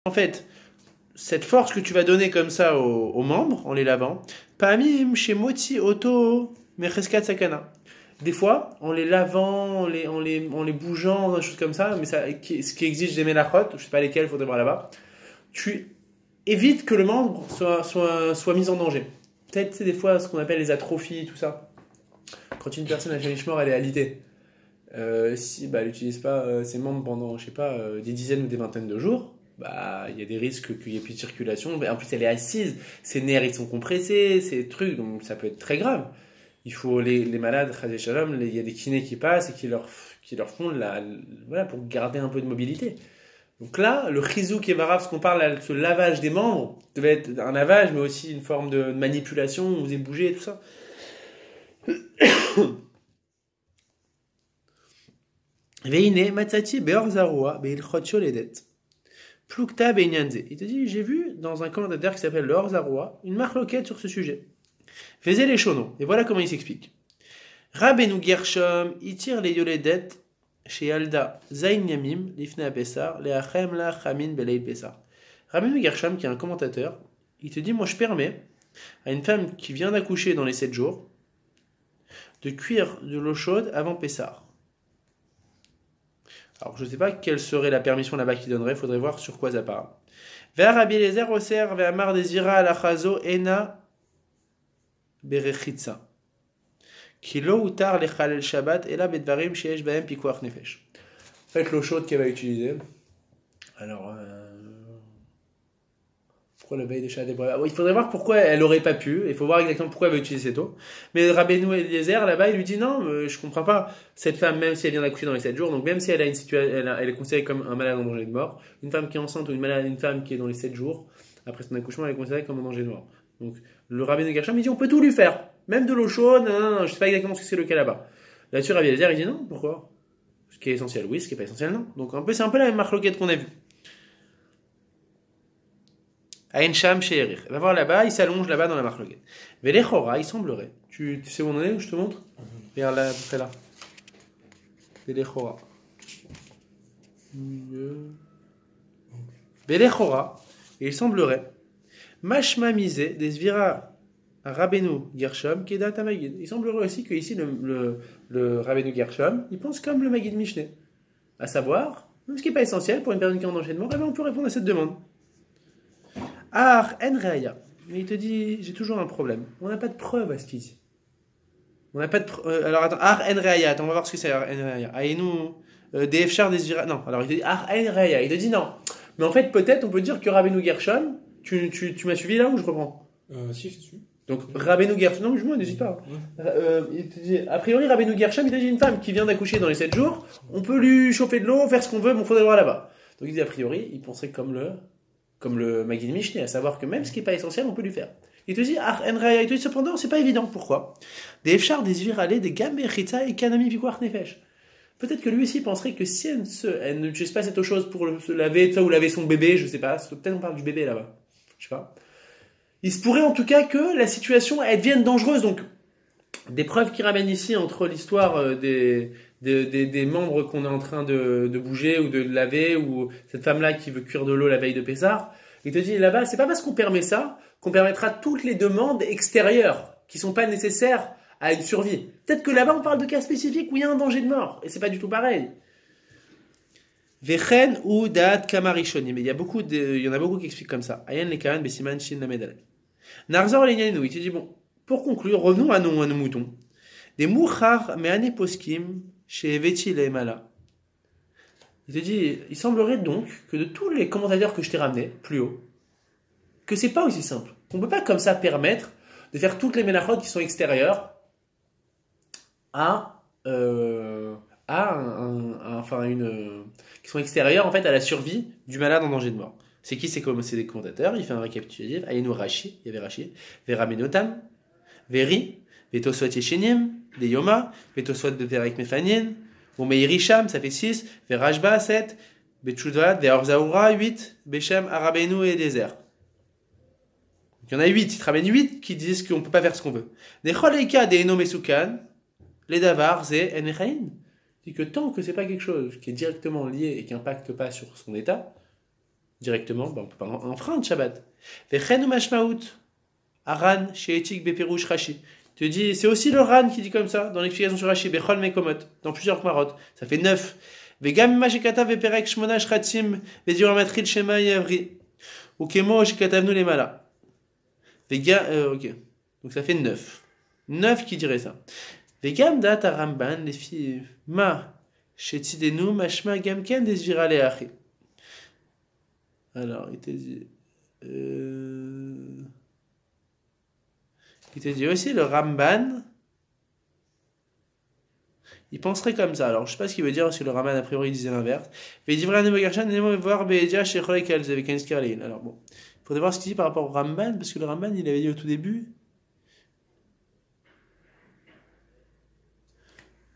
En fait, cette force que tu vas donner comme ça aux membres en les lavant, Pamim chez Moti Auto Mecheskat Sakana. Des fois, en les lavant, en les bougeant, des choses comme ça, mais ça, ce qui exige des melachot, je sais pas lesquelles, il faudrait voir là-bas, tu évites que le membre soit mis en danger. Peut-être, c'est des fois ce qu'on appelle les atrophies, tout ça. Quand une personne a jamais mort, elle est alitée. Si elle n'utilise pas ses membres pendant, je sais pas, des dizaines ou des vingtaines de jours, bah, il y a des risques qu'il n'y ait plus de circulation. En plus, elle est assise, ses nerfs ils sont compressés, ces trucs, donc ça peut être très grave. Il faut les malades, il y a des kinés qui passent et qui leur font voilà, pour garder un peu de mobilité. Donc là, le chizouk et marav, ce qu'on parle, là, ce lavage des membres, devait être un lavage, mais aussi une forme de manipulation, où vous avez bougé et tout ça. Veine matzati beor zarua beilchot sholedet. Plukta beinyanze. Il te dit, j'ai vu dans un commentateur qui s'appelle le Or-Zaroua une marloquette sur ce sujet. Faisait les chonos. Et voilà comment il s'explique. Rabbeinu Gershom, il tire les yoledet chez Alda Zain Yamim, l'ifne Pessar, les Achem la Chamin Beleil Pessar. Rabbeinu Gershom, qui est un commentateur, il te dit, moi je permets à une femme qui vient d'accoucher dans les 7 jours de cuire de l'eau chaude avant Pessar. Alors, je ne sais pas quelle serait la permission là-bas qu'il donnerait, il faudrait voir sur quoi ça parle. Vers Rabbi Eliezer Oser, vers Mar Desira Alachazo, Ena Berechitsa. Kilo utar lechalel Shabbat, Ela Bedvarim, Sheesh Baem, Pikuach Nefesh. Faites l'eau chaude qu'elle va utiliser. Alors, pourquoi la veille des chats des bras? Il faudrait voir pourquoi elle aurait pas pu. Il faut voir exactement pourquoi elle va utiliser cette eau. Mais Rabbeinu Eliezer, là-bas, il lui dit non, je comprends pas. Cette femme, même si elle vient d'accoucher dans les 7 jours, donc même si elle a une situation, elle est considérée comme un malade en danger de mort, une femme qui est enceinte ou une femme qui est dans les 7 jours, après son accouchement, elle est considérée comme en danger de mort. Donc, le Rabbeinu Gershom, il dit on peut tout lui faire. Même de l'eau chaude, non, je sais pas exactement ce que c'est le cas là-bas. Là-dessus, Rabbi Eliezer, il dit non, pourquoi? Ce qui est essentiel, oui, ce qui est pas essentiel, non. Donc, c'est un peu la même marloquette qu'on a vue. Aïn Sham chez Erich. Va voir là-bas, il s'allonge là-bas dans la marloquette. Velechora, il semblerait. Tu sais où on en est, où je te montre? Regarde là, à peu près là. Velechora. Velechora. Et il semblerait. Mashma misé des svira Rabbeinu Gershom Kedat Magid. Il semblerait aussi que ici le Rabbeinu Gershom, il pense comme le Magid Mishneh. À savoir, même ce qui n'est pas essentiel pour une personne qui est en danger de mort, eh bien on peut répondre à cette demande. Ar en reaya. Mais il te dit, j'ai toujours un problème. On n'a pas de preuve à ce qu'il dit. On n'a pas de alors attends, ar en reaya. Attends, on va voir ce que c'est ar en reaya. Aïnou, des fchar des vira. Non, alors il te dit ar en reaya. Il te dit non. Mais en fait, peut-être, on peut dire que Rabbeinu Gershom, tu m'as suivi là ou je reprends? Si, je suis. Donc Rabbeinu Gershom, non, moi, n'hésite pas. Il te dit, a priori, Rabbeinu Gershom, il te dit une femme qui vient d'accoucher dans les 7 jours, on peut lui chauffer de l'eau, faire ce qu'on veut, mais on faudrait le voir là-bas. Donc il dit, a priori, il penserait comme le Magid Mishneh, à savoir que même ce qui n'est pas essentiel, on peut lui faire. Il te dit, il te dit cependant, c'est pas évident. Pourquoi? Des efchar, des viralés, des gammes, et kanami, pikuach nefesh. Peut-être que lui aussi penserait que si elle n'utilise pas cette autre chose pour se laver, ou laver son bébé, je sais pas, peut-être on parle du bébé là-bas, je sais pas. Il se pourrait en tout cas que la situation, elle devienne dangereuse. Donc, des preuves qui ramènent ici entre l'histoire des membres qu'on est en train de bouger ou de laver, ou cette femme-là qui veut cuire de l'eau la veille de Pessah. Il te dit là-bas, c'est pas parce qu'on permet ça qu'on permettra toutes les demandes extérieures qui sont pas nécessaires à une survie. Peut-être que là-bas on parle de cas spécifiques où il y a un danger de mort et c'est pas du tout pareil. Vechen ou dat kamarishoni, mais il y en a beaucoup qui expliquent comme ça. Ayen lekaran besiman shin lamedale. Narzor lenyanu, il te dit bon, pour conclure, revenons à nos moutons. Des mouchar meane poskim chez Veti le Mala. Il te dit, il semblerait donc que de tous les commentateurs que je t'ai ramenés plus haut, que c'est pas aussi simple. Qu'on peut pas comme ça permettre de faire toutes les ménachot qui sont extérieures qui sont extérieures en fait à la survie du malade en danger de mort. C'est qui? C'est des commentateurs. Il fait un récapitulatif. Ayenu Rashi, il y avait Rashi. Veramenotam, Veri, Vetoswat Yeshenim, des Yoma, Vetoswat de Verek Mefanien, Meirisham, ça fait 6, Verashba 7, Betchudvat, Veorzaoura 8, Beshem, Arabenu et Dezer. Il y en a 8, il te ramène 8 qui disent qu'on ne peut pas faire ce qu'on veut. Des Choleika, des Enomesukan, les Davar, Zé, Enechain. Dit que tant que c'est pas quelque chose qui est directement lié et qui n'impacte pas sur son état, directement, ben, on peut pas enfreindre Shabbat. Vechen ou mashmaout, aran, sheetik beperouch rashi. Tu dis, c'est aussi le Ran qui dit comme ça, dans l'explication sur Rashi, Bechol Mekomot, dans plusieurs Kmarot. Ça fait 9. Vegam Mashikata Veperek Shmona Shratim, Vedir Matril Shema Yavri. Ou Kemo Shikatavnu Lemala. Ok. Donc ça fait 9. 9 qui dirait ça. Vegam Data Ramban, les filles, Ma, Shetidenu, Mashma Gamken, Desvira Leachi. Alors, il te dit. Il te dit aussi le Ramban, il penserait comme ça. Alors je sais pas ce qu'il veut dire parce que le Ramban a priori il disait l'inverse. Mais il dit alors bon, il faudrait voir ce qu'il dit par rapport au Ramban parce que le Ramban il avait dit au tout début.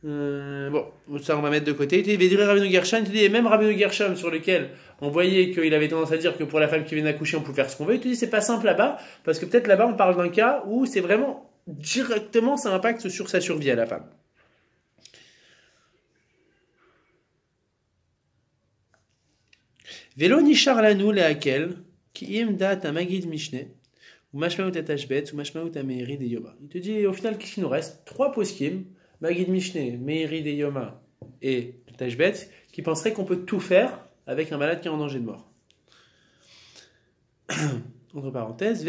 Bon, ça on va mettre de côté. Il dit Rabbeinu Gershon, il dit et même Rabbeinu Gershon sur lequel on voyait qu'il avait tendance à dire que pour la femme qui vient d'accoucher on peut faire ce qu'on veut. Il te dit c'est pas simple là-bas parce que peut-être là-bas on parle d'un cas où c'est vraiment directement ça impacte sur sa survie à la femme. Vélo nishar lanou leakel ki im dat amagid mishne ou mashmaout atashbet ou mashmaout ameiri de yoma. Il te dit au final qu'est-ce qu'il nous reste? 3 poskim. Magid Mishneh, Meiri de Yoma et Tashbet, qui penseraient qu'on peut tout faire avec un malade qui est en danger de mort. Entre parenthèses, il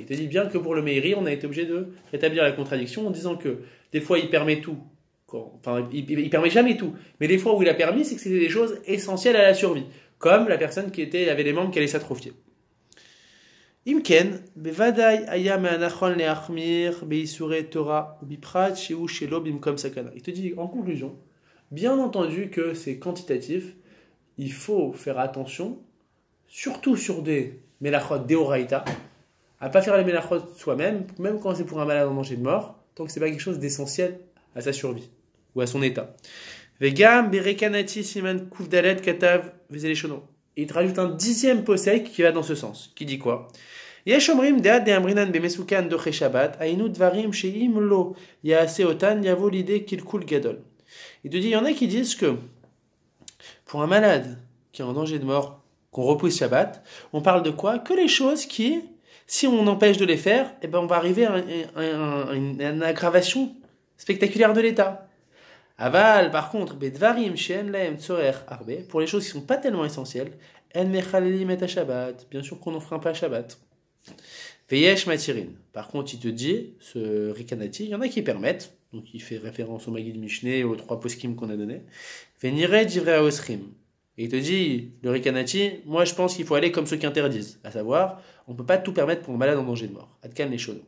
te dit bien que pour le Meiri, on a été obligé de rétablir la contradiction en disant que des fois il permet tout, enfin il permet jamais tout, mais les fois où il a permis, c'est que c'était des choses essentielles à la survie, comme la personne qui avait les membres qui allaient s'atrophier. Imken, bevadai aya me'anachon le'achmir be'isure Torah ou biprat sheu shelo bimkom sakana. Il te dit en conclusion, bien entendu que c'est quantitatif, il faut faire attention, surtout sur des melachot deoraita, à pas faire les melachot soi-même, même quand c'est pour un malade en danger de mort, tant que c'est pas quelque chose d'essentiel à sa survie ou à son état. Vegam berekanati siman kufdalet katav vezeleshono. Il te rajoute un 10e posek qui va dans ce sens, qui dit quoi? Yesh omrim dead de amrinan bemesukan doche Shabbat, ainu dvarim sheim lo yaase otan yavo l'idée qu'il coule gadol. Il te dit, il y en a qui disent que pour un malade qui est en danger de mort, qu'on repousse Shabbat, on parle de quoi? Que les choses qui, si on empêche de les faire, eh ben on va arriver à une aggravation spectaculaire de l'état. Aval, par contre, bedvarim shen laem tzorer arbe, pour les choses qui sont pas tellement essentielles, en mechalelim et Shabbat, bien sûr qu'on n'en pas Shabbat. Veyesh matirin. Par contre, il te dit, ce rikanati, il y en a qui permettent, donc il fait référence au Magid Mishneh et aux 3 poskim qu'on a donnés. Venire divrei osrim. Et il te dit, le rikanati, moi je pense qu'il faut aller comme ceux qui interdisent, à savoir, on peut pas tout permettre pour un malade en danger de mort. Adkan les choses.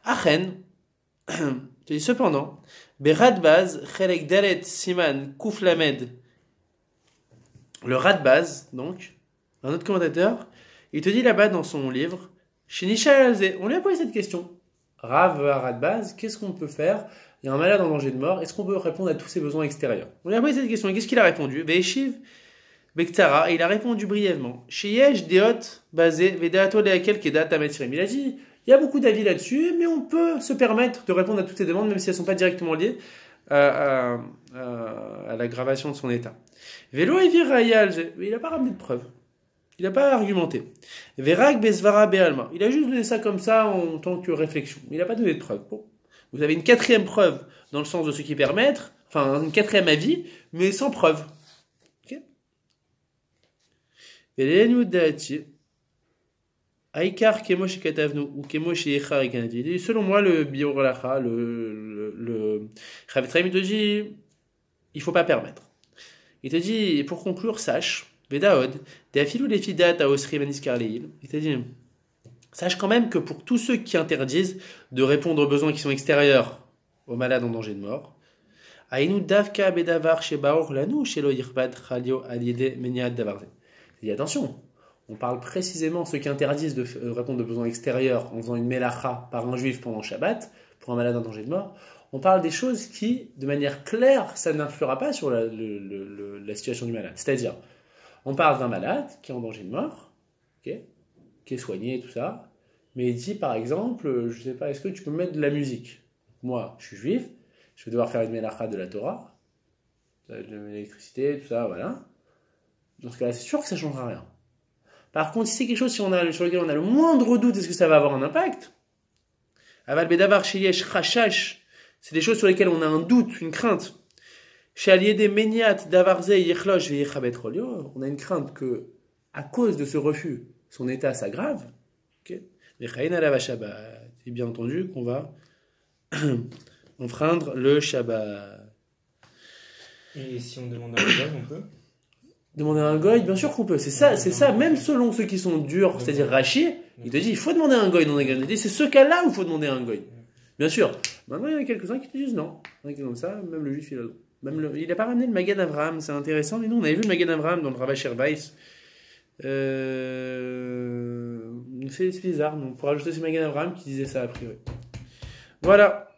Achen, te dis cependant, Beradbaz, Chelek Dalet Siman Kuf Lamed, le Radbaz, donc, un autre commentateur, il te dit là-bas dans son livre, Shinisha Alze, on lui a posé cette question. Rav Radbaz, qu'est-ce qu'on peut faire? Il y a un malade en danger de mort, est-ce qu'on peut répondre à tous ses besoins extérieurs? On lui a posé cette question, et qu'est-ce qu'il a répondu? Ve'eshiv Bektara, et il a répondu brièvement. Sheyesh Deot Bazé, Vedato Leakel Kedat Ametirim. Il a dit, il y a beaucoup d'avis là-dessus, mais on peut se permettre de répondre à toutes ces demandes, même si elles ne sont pas directement liées à l'aggravation de son état. Vélo Evir Rayal, il n'a pas ramené de preuves. Il n'a pas argumenté. Verak Besvara Bealma. Il a juste donné ça comme ça en tant que réflexion. Il n'a pas donné de preuve. Bon. Vous avez une 4e preuve dans le sens de ce qui permettre, enfin une 4e avis, mais sans preuve. Ok? Aïkar Kemosh Katavnu ou Kemosh Yechar Ekanadi. Selon moi, le Biorlacha, le Chavitraim, il te dit, il faut pas permettre. Il te dit, pour conclure, sache, Vedaod, Deafilou les Fidat à Osri Maniskarleil. Il te dit, sache quand même que pour tous ceux qui interdisent de répondre aux besoins qui sont extérieurs aux malades en danger de mort, Aïnou Davka Bedavar Shebaor Lanou Shelo Yirbat Khalio Aliede Meniad Davarze. Il dit, attention. On parle précisément ceux qui interdisent de répondre aux besoins extérieurs en faisant une melacha par un juif pendant Shabbat, pour un malade en danger de mort. On parle des choses qui, de manière claire, ça n'influera pas sur la situation du malade. C'est-à-dire, on parle d'un malade qui est en danger de mort, okay, qui est soigné et tout ça, mais il dit par exemple, je ne sais pas, est-ce que tu peux mettre de la musique? Moi, je suis juif, je vais devoir faire une melacha de la Torah. de l'électricité, tout ça, voilà. Dans ce cas-là, c'est sûr que ça ne changera rien. Par contre, si c'est quelque chose sur lequel on a le moindre doute, est-ce que ça va avoir un impact? Aval bedavar sheyesh chashash, c'est des choses sur lesquelles on a un doute, une crainte. Shaliede meniat davarze yechlosh veyechabet rolio, on a une crainte que, à cause de ce refus, son état s'aggrave. Okay. Et bien entendu qu'on va enfreindre le Shabbat. Et si on demande un goy, on peut demander un goy, bien sûr qu'on peut. C'est ça. Même selon ceux qui sont durs, c'est-à-dire Rachi, il te dit il faut demander un goy dans la Gann. C'est ce cas-là où il faut demander un goy. Bien sûr. Maintenant, il y en a quelques-uns qui te disent non. Il y en a qui comme ça, même le juif, il n'a pas ramené le Magen Avraham, c'est intéressant. Mais nous, on avait vu le Magen Avraham dans le Rava Sherbais. C'est bizarre. On pourra ajouter ce Magen Avraham qui disait ça a priori. Voilà.